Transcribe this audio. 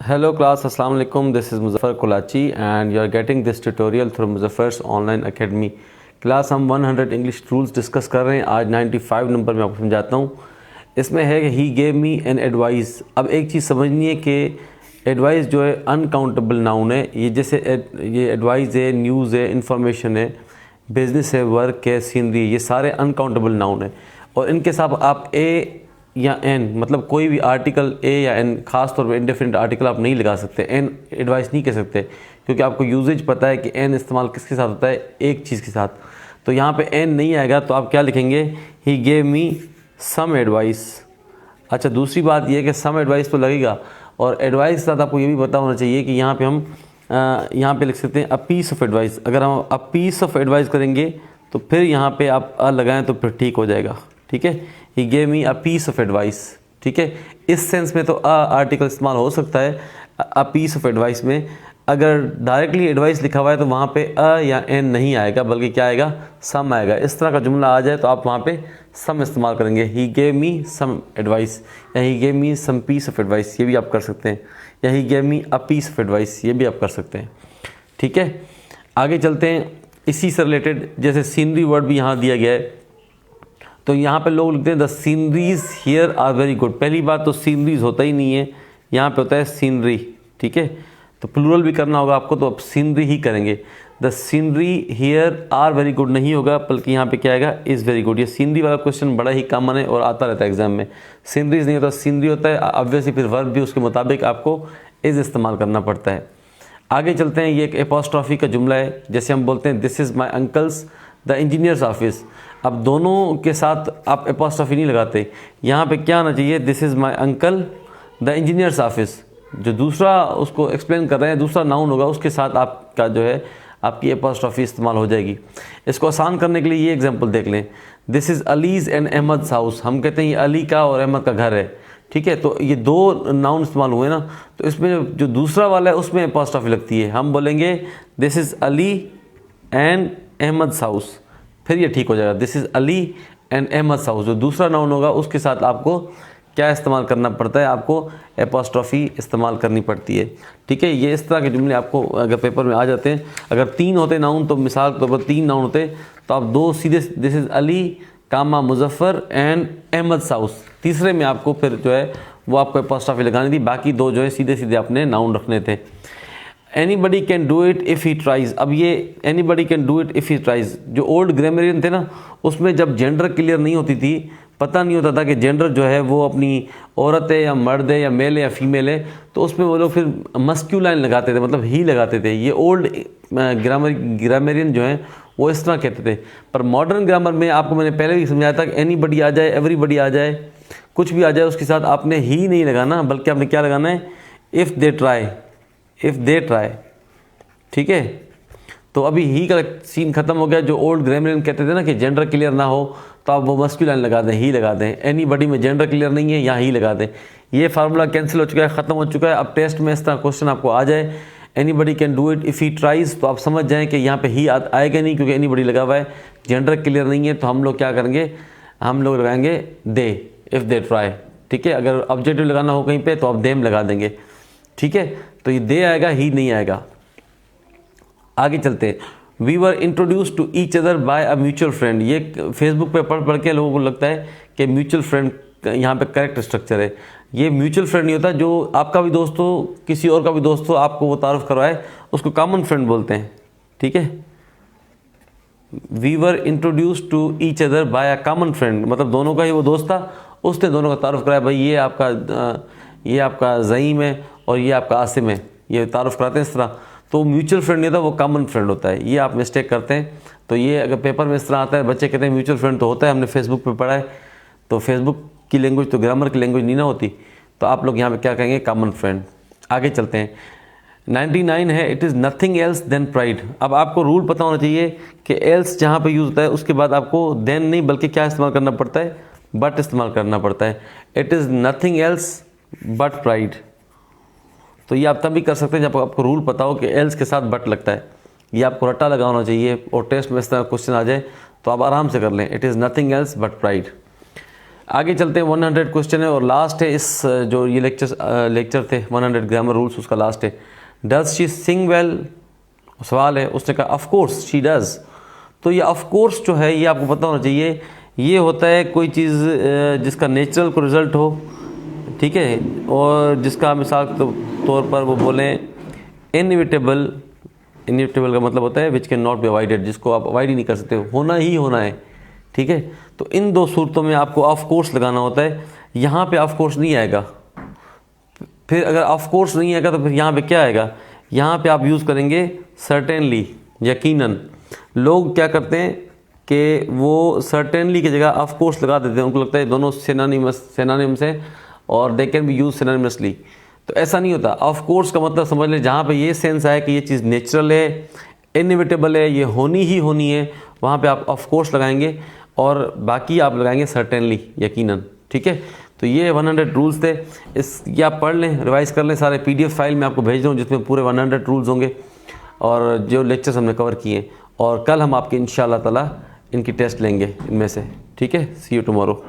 Hello class, Assalamu alaikum. This is Muzaffar Kolachi and you are getting this tutorial through Muzaffar's online academy. Class हम 100 English rules discuss कर रहे हैं। आज 95 number में आपको समझाता हूँ। इसमें है कि ही गेव मी एन एडवाइस। अब एक चीज़ समझनी है कि एडवाइस जो है अनकाउंटेबल नाउन है। ये जैसे ये एडवाइस है, न्यूज़ है, इंफॉर्मेशन है, बिजनेस है, वर्क है, सीनरी, ये सारे अनकाउंटेबल नाउन है और इनके साथ आप ए या एन मतलब कोई भी आर्टिकल ए या एन, ख़ास तौर पे इंडिफरेंट आर्टिकल आप नहीं लगा सकते। एन एडवाइस नहीं कह सकते क्योंकि आपको यूजेज पता है कि एन इस्तेमाल किसके साथ होता है, एक चीज़ के साथ। तो यहाँ पे एन नहीं आएगा तो आप क्या लिखेंगे, ही गेव मी सम एडवाइस। अच्छा, दूसरी बात यह है कि सम एडवाइस तो लगेगा और एडवाइस के साथ आपको ये भी पता होना चाहिए कि यहाँ पे हम यहाँ पे लिख सकते हैं अ पीस ऑफ एडवाइस। अगर हम अ पीस ऑफ एडवाइस करेंगे तो फिर यहाँ पे आप अ लगाएं तो फिर ठीक हो जाएगा। ठीक है, he gave me a piece of advice. ठीक है, इस सेंस में तो अ आर्टिकल इस्तेमाल हो सकता है अ पीस ऑफ एडवाइस में। अगर डायरेक्टली एडवाइस लिखा हुआ है तो वहाँ पे अ या एन नहीं आएगा बल्कि क्या आएगा, सम आएगा। इस तरह का जुमला आ जाए तो आप वहाँ पे सम इस्तेमाल करेंगे, ही गेव मी सम एडवाइस या he gave me some piece of advice, ये भी आप कर सकते हैं, या he gave me a piece of advice, ये भी आप कर सकते हैं। ठीक है, आगे चलते हैं। इसी से रिलेटेड जैसे सीनरी वर्ड भी यहाँ दिया गया है तो यहाँ पे लोग लिखते हैं the sceneries here are very good. पहली बात तो सीनरीज होता ही नहीं है, यहाँ पे होता है सीनरी। ठीक है, तो प्लूरल भी करना होगा आपको तो आप सीनरी ही करेंगे। The scenery here are very good नहीं होगा बल्कि यहाँ पे क्या आएगा, इज़ वेरी गुड। ये सीनरी वाला क्वेश्चन बड़ा ही कॉमन है और आता रहता है एग्जाम में। सीनरीज नहीं होता, सीनरी होता है। ऑब्वियसली फिर वर्ब भी उसके मुताबिक आपको इज़ इस्तेमाल करना पड़ता है। आगे चलते हैं। ये एक एपोस्ट्रॉफी का जुमला है। जैसे हम बोलते हैं this is my uncle's the engineer's office. अब दोनों के साथ आप एपोस्ट्रॉफी नहीं लगाते, यहाँ पे क्या आना चाहिए, this is my uncle the engineer's office. जो दूसरा उसको एक्सप्लेन कर रहे हैं, दूसरा नाउन होगा, उसके साथ आपका जो है आपकी एपोस्ट्रॉफी इस्तेमाल हो जाएगी। इसको आसान करने के लिए ये एग्जांपल देख लें, this is Ali's and Ahmed house. हम कहते हैं ये अली का और अहमद का घर है। ठीक है, तो ये दो नाउन इस्तेमाल हुए ना, तो इसमें जो दूसरा वाला है उसमें एपोस्ट्रॉफी लगती है। हम बोलेंगे this is Ali and Ahmed house, फिर ये ठीक हो जाएगा। This is Ali and Ahmed house, जो दूसरा नाउन होगा उसके साथ आपको क्या इस्तेमाल करना पड़ता है, आपको एपोस्ट्रॉफी इस्तेमाल करनी पड़ती है। ठीक है, ये इस तरह के जुमले आपको अगर पेपर में आ जाते हैं। अगर तीन होते नाउन तो मिसाल के तौर पर तीन नाउन होते तो आप दो सीधे this is Ali comma Muzaffar and Ahmed house, तीसरे में आपको फिर जो है वो आपको एपोस्ट्रॉफी लगानी थी, बाकी दो जो है सीधे सीधे आपने नाउन रखने थे। Anybody can do it if he tries. अब ये anybody can do it if he tries, जो ओल्ड ग्रामरियन थे ना, उसमें जब जेंडर क्लियर नहीं होती थी, पता नहीं होता था कि जेंडर जो है वो अपनी औरत है या मर्द है या मेल है या फीमेल है, तो उसमें वो लोग फिर मस्क्यूलाइन लगाते थे, मतलब ही लगाते थे। ये ओल्ड ग्रामरियन जो हैं वो इस तरह कहते थे। पर मॉडर्न ग्रामर में आपको मैंने पहले भी समझाया था कि एनीबडी आ जाए, एवरीबडी आ जाए, कुछ भी आ जाए, उसके साथ आपने ही नहीं लगाना बल्कि आपने क्या लगाना है, if they try, if they try. ठीक है, तो अभी ही का सीन खत्म हो गया। जो ओल्ड ग्रामरियन कहते थे ना कि जेंडर क्लियर ना हो तो आप वो मस्क्यूलाइन लगा दें, ही लगा दें। एनीबडी में जेंडर क्लियर नहीं है, यहाँ ही लगा दें। ये फार्मूला कैंसिल हो चुका है, ख़त्म हो चुका है। अब टेस्ट में इस तरह क्वेश्चन आपको आ जाए anybody can do it if he tries, तो आप समझ जाएं कि यहाँ पे ही आएगा नहीं क्योंकि एनीबडी लगा हुआ है, जेंडर क्लियर नहीं है। तो हम लोग क्या करेंगे, हम लोग लगाएंगे दे, इफ़ दे ट्राई। ठीक है, अगर ऑब्जेक्टिव लगाना हो कहीं पे तो आप देम लगा देंगे। ठीक है, तो ये दे आएगा, ही नहीं आएगा। आगे चलते हैं। We were introduce to each other by a mutual friend. ये फेसबुक पे पढ़ पढ़ के लोगों को लगता है कि म्यूचुअल फ्रेंड यहाँ पे करेक्ट स्ट्रक्चर है। ये म्यूचुअल फ्रेंड नहीं होता, जो आपका भी दोस्त हो, किसी और का भी दोस्त हो, आपको वो तारुफ करवाए, उसको कॉमन फ्रेंड बोलते हैं। ठीक है, we were introduce to each other by a common friend, मतलब दोनों का ही वो दोस्त था, उसने दोनों का तारुफ कराया, भाई ये आपका ज़ईम है और ये आपका आसिम है, ये तारुफ कराते हैं इस तरह। तो म्यूचुअल फ्रेंड नहीं होता, वो कॉमन फ्रेंड होता है। ये आप मिस्टेक करते हैं। तो ये अगर पेपर में इस तरह आता है, बच्चे कहते हैं म्यूचुअल फ्रेंड तो होता है, हमने फेसबुक पे पढ़ा है, तो फेसबुक की लैंग्वेज तो ग्रामर की लैंग्वेज नहीं ना होती, तो आप लोग यहाँ पे क्या कहेंगे, कॉमन फ्रेंड। आगे चलते हैं। 99 है, it is nothing else than pride. अब आपको रूल पता होना चाहिए कि एल्स जहाँ पे यूज़ होता है उसके बाद आपको देन नहीं बल्कि क्या इस्तेमाल करना पड़ता है, बट इस्तेमाल करना पड़ता है। It is nothing else but pride. तो ये आप तब भी कर सकते हैं जब आपको रूल पता हो कि एल्स के साथ बट लगता है। ये आपको रट्टा लगा होना चाहिए और टेस्ट में इस तरह क्वेश्चन आ जाए तो आप आराम से कर लें। It is nothing else but pride. आगे चलते हैं, 100 क्वेश्चन है और लास्ट है इस जो ये लेक्चर थे 100 ग्रामर रूल्स, उसका लास्ट है। डज शी सिंग वेल, सवाल है। उसने कहा ऑफ कोर्स शी डज़। तो ये ऑफ कोर्स जो है ये आपको पता होना चाहिए, ये होता है कोई चीज़ जिसका नेचुरल को रिज़ल्ट हो, ठीक है, और जिसका मिसाल के तौर पर वो बोलें इनएविटेबल। इनएविटेबल का मतलब होता है which can not be avoided, जिसको आप अवॉइड ही नहीं कर सकते, होना ही होना है, ठीक है। तो इन दो सूरतों में आपको ऑफ कोर्स लगाना होता है। यहाँ पे ऑफ कोर्स नहीं आएगा। फिर अगर ऑफ कोर्स नहीं आएगा तो फिर यहाँ पे क्या आएगा, यहाँ पे आप यूज़ करेंगे सर्टेनली, यकीनन। लोग क्या करते हैं कि वो सर्टेनली की जगह ऑफ कोर्स लगा देते हैं, उनको लगता है दोनों सिनोनिम्स हैं और they can be use synonymously. तो ऐसा नहीं होता। ऑफ कोर्स का मतलब समझ लें जहाँ पे ये सेंस आए कि ये चीज़ नेचुरल है, इनएविटेबल है, ये होनी ही होनी है, वहाँ पे आप ऑफ कोर्स लगाएंगे और बाकी आप लगाएंगे सर्टेनली, यकीनन, ठीक है। तो ये 100 रूल्स थे। ये आप पढ़ लें, रिवाइज कर लें। सारे PDF फाइल मैं आपको भेज दूँ जिसमें पूरे 100 रूल्स होंगे और जो लेक्चर्स हमने कवर किए। और कल हम आपके इंशाअल्लाह ताला इनकी टेस्ट लेंगे इनमें से, ठीक है। सी यू टुमारो।